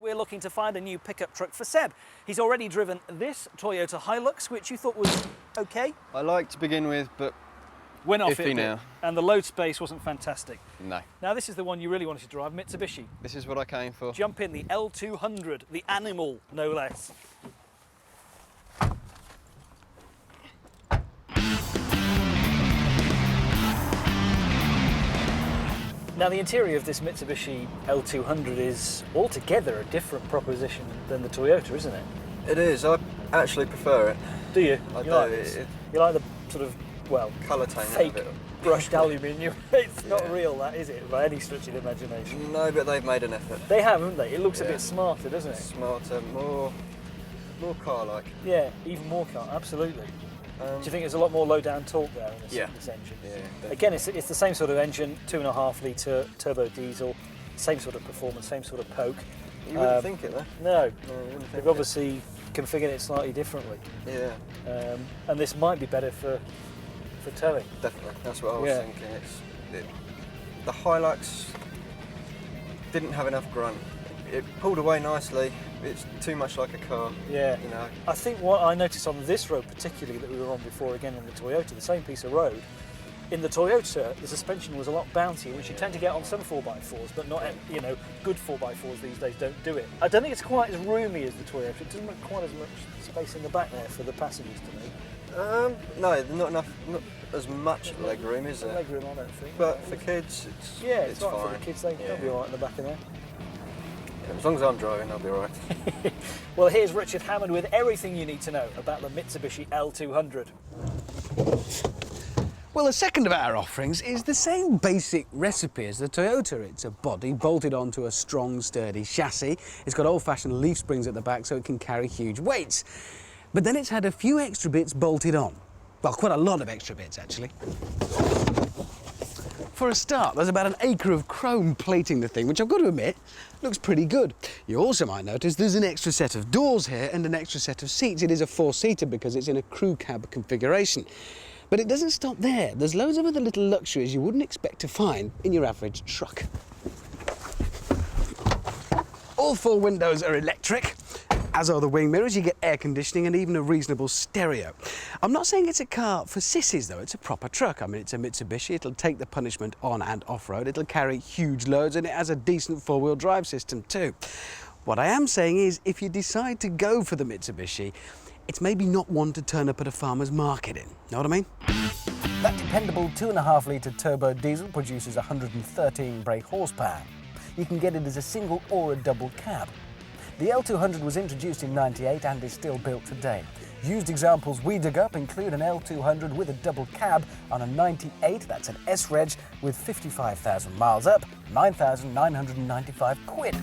We're looking to find a new pickup truck for Seb. He's already driven this Toyota Hilux, which you thought was okay. I like to begin with, but went off iffy it now. And the load space wasn't fantastic. No. Now this is the one you really wanted to drive, Mitsubishi. This is what I came for. Jump in, the L200, the animal, no less. Now the interior of this Mitsubishi L200 is altogether a different proposition than the Toyota, isn't it? It is. I actually prefer it. Do you? I do. Like this? You like the sort of, well, colour tone fake of it. brushed aluminium. It's not real, that, is it, by any stretch of the imagination? No, but they've made an effort. They have, haven't they? It looks a bit smarter, doesn't it? Smarter, more car-like. Yeah, even more car, absolutely. Do you think there's a lot more low-down torque there in this engine? Yeah. Again, it's the same sort of engine, 2.5 litre turbo diesel, same sort of performance, same sort of poke. You wouldn't think it, though. No, you wouldn't think they've obviously configured it slightly differently. Yeah. And this might be better for towing. Definitely, that's what I was thinking. The Hilux didn't have enough grunt. It pulled away nicely. It's too much like a car. Yeah. You know. I think what I noticed on this road particularly that we were on before, again on the Toyota, the same piece of road, in the Toyota the suspension was a lot bouncier, which you tend to get on some 4x4s, but not, you know, good 4x4s these days don't do it. I don't think it's quite as roomy as the Toyota. It doesn't have quite as much space in the back there for the passengers to me. No, not as much leg room, is there? Leg room, I don't think. But for kids, it's right fine. For the kids, they'll be all right in the back of there. As long as I'm driving, I'll be all right. Well, here's Richard Hammond with everything you need to know about the Mitsubishi L200. Well, the second of our offerings is the same basic recipe as the Toyota. It's a body bolted onto a strong, sturdy chassis. It's got old-fashioned leaf springs at the back so it can carry huge weights. But then it's had a few extra bits bolted on. Well, quite a lot of extra bits, actually. For a start, there's about an acre of chrome plating the thing, which I've got to admit, looks pretty good. You also might notice there's an extra set of doors here and an extra set of seats. It is a four-seater because it's in a crew cab configuration. But it doesn't stop there. There's loads of other little luxuries you wouldn't expect to find in your average truck. All four windows are electric, as are the wing mirrors. You get air conditioning and even a reasonable stereo. I'm not saying it's a car for sissies, though. It's a proper truck. I mean, it's a Mitsubishi. It'll take the punishment on and off-road. It'll carry huge loads, and it has a decent four-wheel drive system, too. What I am saying is, if you decide to go for the Mitsubishi, it's maybe not one to turn up at a farmer's market in. Know what I mean? That dependable 2.5 litre turbo diesel produces 113 brake horsepower. You can get it as a single or a double cab. The L200 was introduced in '98 and is still built today. Used examples we dug up include an L200 with a double cab on a '98, that's an S-Reg, with 55,000 miles up, 9,995 quid.